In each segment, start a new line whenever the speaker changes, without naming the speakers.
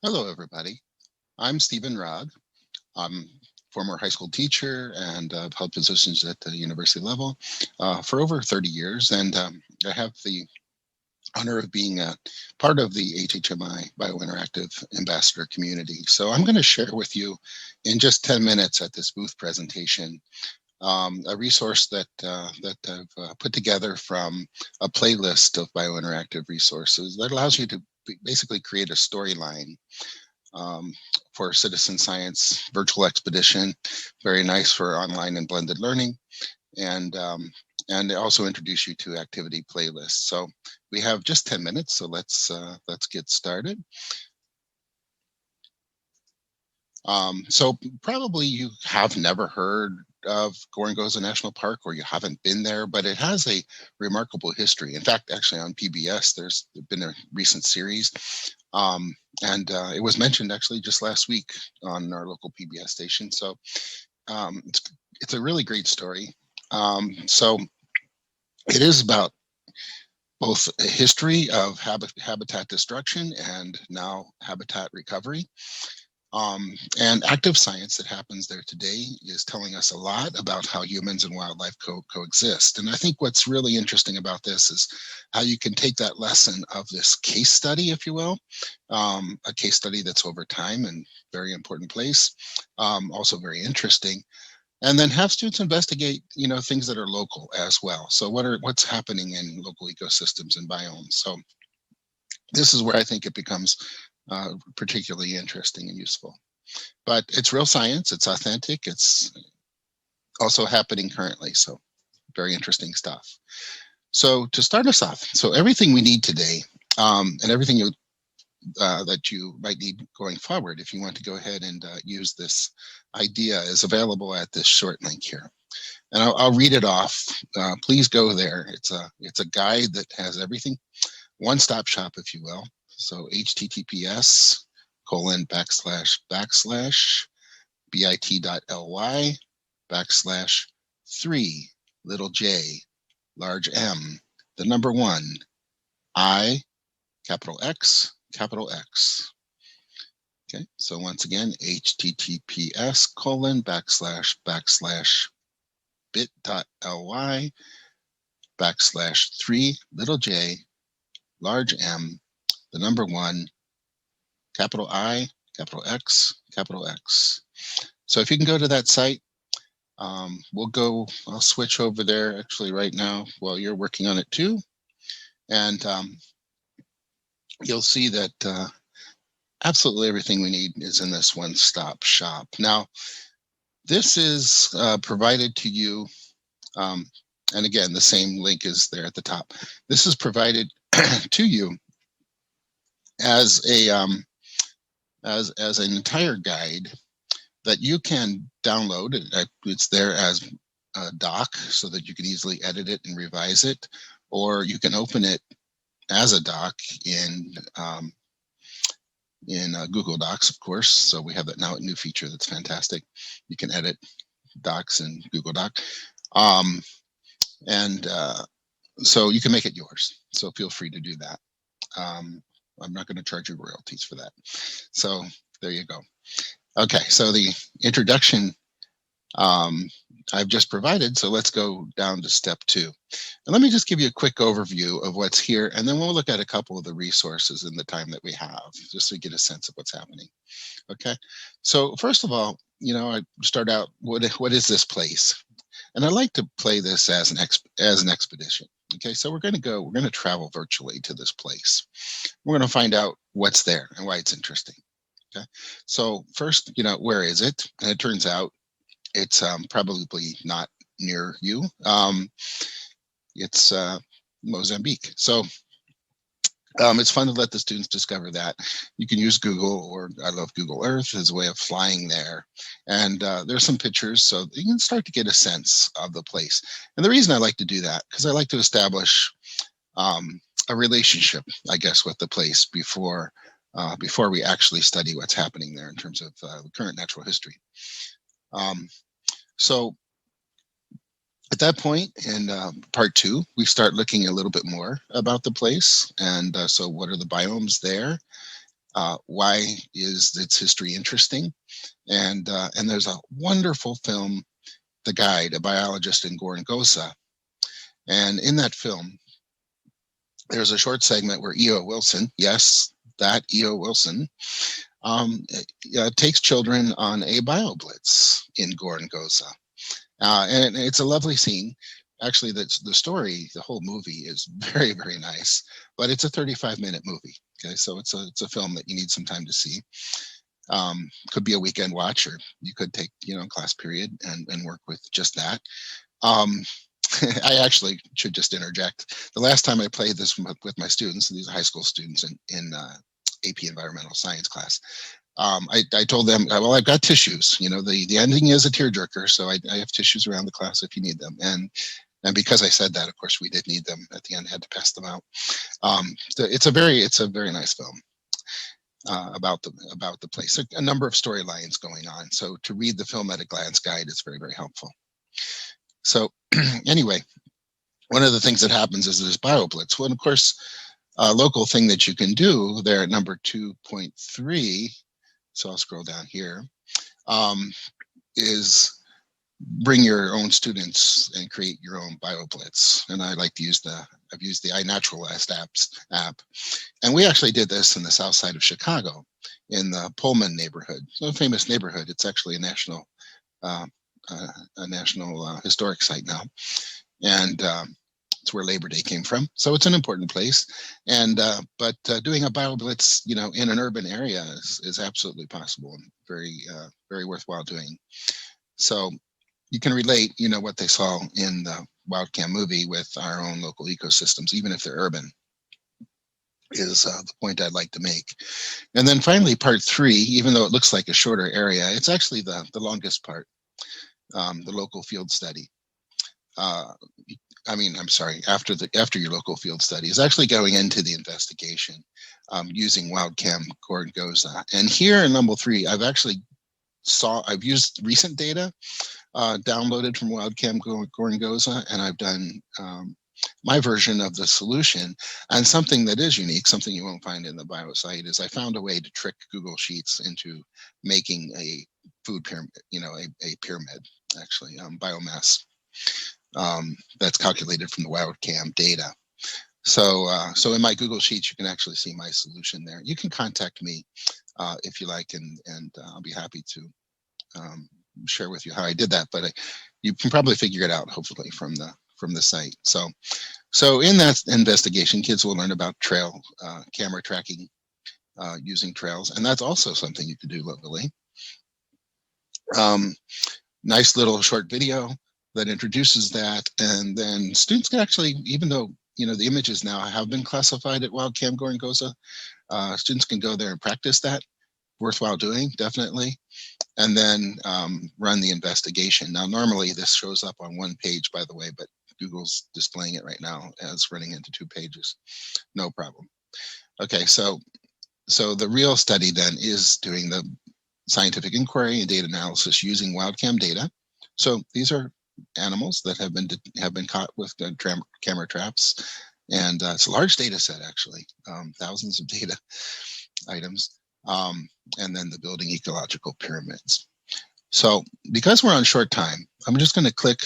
Hello, everybody. I'm Stephen Rogg. I'm former high school teacher and held positions at the university level for over 30 years. And I have the honor of being a part of the HHMI biointeractive ambassador community. So I'm going to share with you in just 10 minutes at this booth presentation a resource that I've put together from a playlist of biointeractive resources that allows you to basically create a storyline um, for citizen science virtual expedition. Very nice for online and blended learning, and and they also introduce you to activity playlists. So we have just 10 minutes, so let's get started. So probably you have never heard of Gorongosa National Park, or you haven't been there, but it has a remarkable history. In fact, actually on PBS, there's been a recent series, and it was mentioned actually just last week on our local PBS station. So it's a really great story. So it is about both a history of habitat destruction and now habitat recovery. And active science that happens there today is telling us a lot about how humans and wildlife coexist. And I think what's really interesting about this is how you can take that lesson of this case study, if you will, a case study that's over time and very important place, also very interesting, and then have students investigate, things that are local as well. So what's happening in local ecosystems and biomes. So this is where I think it becomes particularly interesting and useful. But it's real science, it's authentic, it's also happening currently. So very interesting stuff. So to start us off, so everything we need today, and everything that you might need going forward, if you want to go ahead and use this idea, is available at this short link here. And I'll read it off. Please go there. It's a guide that has everything, one-stop shop, if you will. So https colon backslash backslash bit.ly backslash 3 little j large M, the number 1, I, capital X, capital X. Okay, so once again, https colon backslash backslash bit.ly backslash 3 little j large M, the number 1, capital I, capital X, capital X. So if you can go to that site, I'll switch over there actually right now while you're working on it too. And you'll see that absolutely everything we need is in this one-stop shop. Now, this is provided to you, and again, the same link is there at the top. This is provided to you as a as an entire guide that you can download. It's there as a doc so that you can easily edit it and revise it, or you can open it as a doc in Google Docs, of course. So we have that now, a new feature that's fantastic. You can edit docs in Google Doc, and so you can make it yours. So feel free to do that. I'm not going to charge you royalties for that. So there you go. Okay, so the introduction I've just provided. So let's go down to step 2. And let me just give you a quick overview of what's here, and then we'll look at a couple of the resources in the time that we have, just to get a sense of what's happening. Okay, so first of all, I start out, what is this place? And I like to play this as an expedition. Okay, so we're going to travel virtually to this place. We're going to find out what's there and why it's interesting. Okay, so first, where is it? And it turns out it's probably not near you. It's Mozambique. So it's fun to let the students discover that. You can use Google, or I love Google Earth as a way of flying there. And there's some pictures, so you can start to get a sense of the place. And the reason I like to do that, because I like to establish a relationship, I guess, with the place before we actually study what's happening there in terms of current natural history. So at that point in part 2, we start looking a little bit more about the place. And so what are the biomes there? Why is its history interesting? And there's a wonderful film, The Guide, a biologist in Gorongosa. And in that film, there's a short segment where E.O. Wilson, yes, that E.O. Wilson, takes children on a bioblitz in Gorongosa. And it's a lovely scene. Actually, that's the story. The whole movie is very, very nice, but it's a 35-minute movie. Okay, so it's a film that you need some time to see. Could be a weekend watch, or you could take class period and work with just that. Um, I actually should just interject. The last time I played this with my students, these are high school students in AP Environmental Science class, I told them, well, I've got tissues. The ending is a tearjerker, so I have tissues around the class if you need them. And because I said that, of course, we did need them at the end. I had to pass them out. It's a very nice film about the place. A number of storylines going on. So to read the film at a glance guide is very, very helpful. So anyway, one of the things that happens is this bioblitz. Well, of course, a local thing that you can do there at number 2.3. So I'll scroll down here. Is bring your own students and create your own bioblitz. And I like to use I've used the iNaturalist app. And we actually did this in the south side of Chicago in the Pullman neighborhood. So a famous neighborhood. It's actually a national historic site now. And it's where Labor Day came from. So it's an important place. And but doing a bioblitz, in an urban area is absolutely possible and very worthwhile doing. So you can relate, what they saw in the WildCam movie with our own local ecosystems, even if they're urban, is the point I'd like to make. And then finally, part 3, even though it looks like a shorter area, it's actually the longest part, the local field study. I'm sorry, after your local field study is actually going into the investigation using WildCam Gorongosa. And here in number 3, I've used recent data downloaded from WildCam Gorongosa, and I've done my version of the solution. And something that is unique, something you won't find in the biosite, is I found a way to trick Google Sheets into making a food pyramid, a pyramid, actually, biomass that's calculated from the WildCam data. So in my Google Sheets, you can actually see my solution there. You can contact me if you like, and I'll be happy to share with you how I did that. But you can probably figure it out, hopefully, from the site. So in that investigation, kids will learn about trail camera tracking using trails, and that's also something you can do locally. Nice little short video that introduces that, and then students can actually, even though the images now have been classified at WildCam Gorongosa, students can go there and practice that. Worthwhile doing, definitely. And then run the investigation. Now, normally this shows up on one page, by the way, but Google's displaying it right now as running into 2 pages. No problem. Okay, so the real study then is doing the scientific inquiry and data analysis using WildCam data. So these are animals that have been caught with camera traps, and it's a large data set, actually, thousands of data items, and then the building ecological pyramids. So because we're on short time, I'm just going to click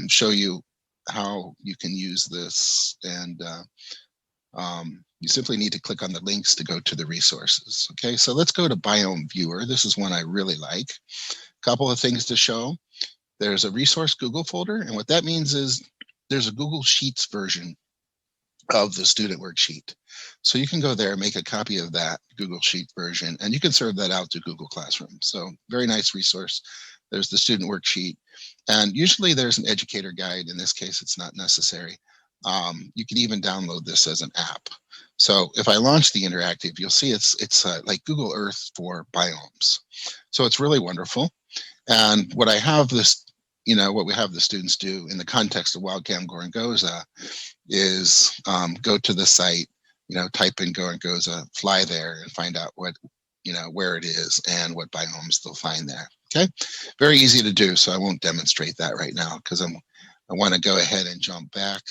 show you how you can use this, and you simply need to click on the links to go to the resources. Okay, so let's go to Biome Viewer. This is one I really like. A couple of things to show. There's a resource Google folder, and what that means is there's a Google Sheets version of the student worksheet. So you can go there, make a copy of that Google Sheet version, and you can serve that out to Google Classroom. So very nice resource. There's the student worksheet, and usually there's an educator guide. In this case, it's not necessary. You can even download this as an app. So if I launch the interactive, you'll see it's like Google Earth for biomes. So it's really wonderful. And what I have what we have the students do in the context of WildCam Gorongosa is go to the site, type in Gorongosa, fly there, and find out where it is and what biomes they'll find there. Okay, very easy to do. So I won't demonstrate that right now because I want to go ahead and jump back.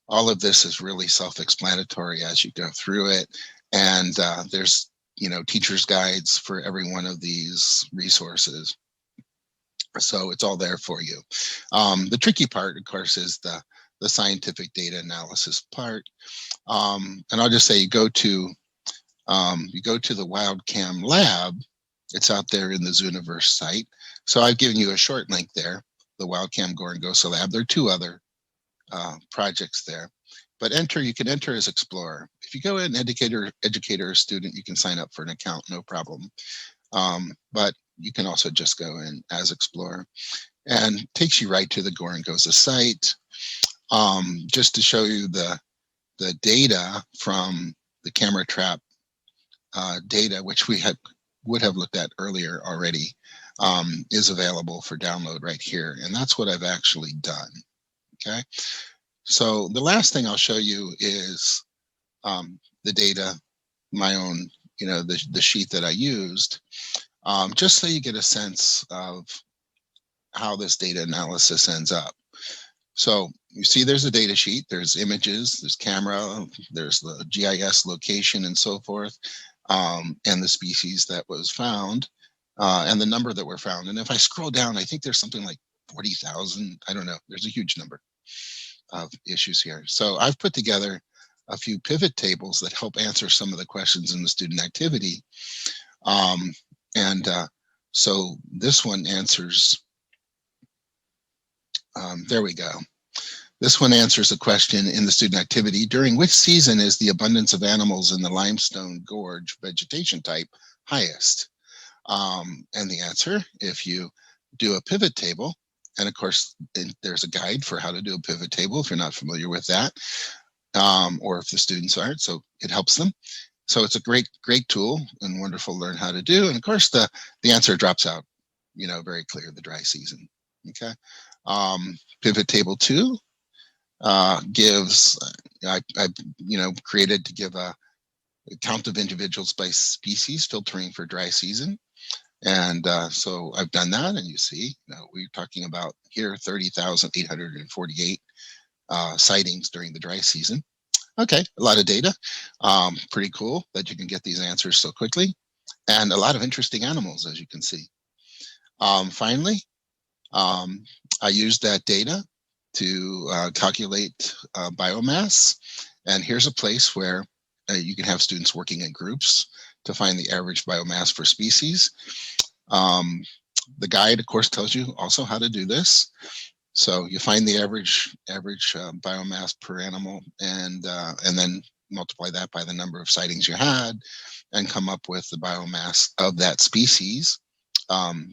All of this is really self-explanatory as you go through it. And there's, teacher's guides for every one of these resources. So it's all there for you. The tricky part, of course, is the scientific data analysis part. And I'll just say you go to the WildCam lab. It's out there in the Zooniverse site. So I've given you a short link there, the WildCam Gorongosa lab. There are two other projects there. But you can enter as Explorer. If you go in educator or student, you can sign up for an account, no problem. But you can also just go in as Explorer, and takes you right to the Gorongosa site. Just to show you the data from the camera trap data, which we would have looked at earlier already, is available for download right here. And that's what I've actually done. Okay. So the last thing I'll show you is the data, my own, the sheet that I used, just so you get a sense of how this data analysis ends up. So you see there's a data sheet, there's images, there's camera, there's the GIS location and so forth, and the species that was found, and the number that were found. And if I scroll down, I think there's something like 40,000, I don't know, there's a huge number of issues here. So I've put together a few pivot tables that help answer some of the questions in the student activity. So this one answers, there we go. This one answers a question in the student activity: during which season is the abundance of animals in the limestone gorge vegetation type highest? And the answer, if you do a pivot table, and of course, there's a guide for how to do a pivot table if you're not familiar with that, or if the students aren't, so it helps them. So it's a great tool and wonderful to learn how to do. And of course, the answer drops out, very clear, the dry season. Okay. Pivot table 2 gives, I created to give a count of individuals by species, filtering for dry season. And so I've done that, and you see, we're talking about here 30,848 sightings during the dry season. Okay, a lot of data. Pretty cool that you can get these answers so quickly, and a lot of interesting animals, as you can see. Finally, I used that data to calculate biomass, and here's a place where you can have students working in groups to find the average biomass for species. The guide, of course, tells you also how to do this. So you find the average biomass per animal, and then multiply that by the number of sightings you had, and come up with the biomass of that species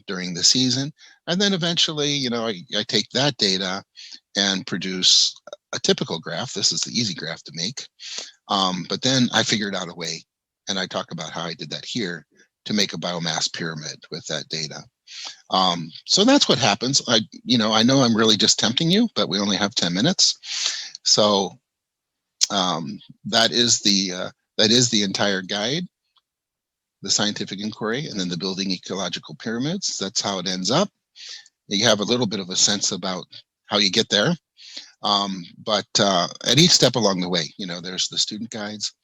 during the season. And then eventually, I take that data and produce a typical graph. This is the easy graph to make. But then I figured out a way, and I talk about how I did that here, to make a biomass pyramid with that data. So that's what happens. I know I'm really just tempting you, but we only have 10 minutes. So that is the entire guide, the scientific inquiry, and then the building ecological pyramids. That's how it ends up. You have a little bit of a sense about how you get there. But at each step along the way, there's the student guides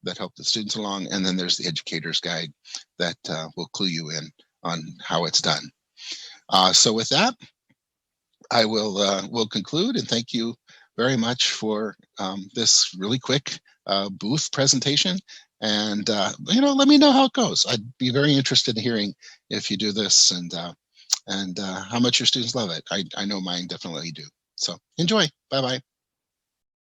that help the students along, and then there's the educator's guide that will clue you in on how it's done. So with that, I will conclude, and thank you very much for this really quick booth presentation. And let me know how it goes. I'd be very interested in hearing if you do this, and how much your students love it. I know mine definitely do. So enjoy. Bye-bye.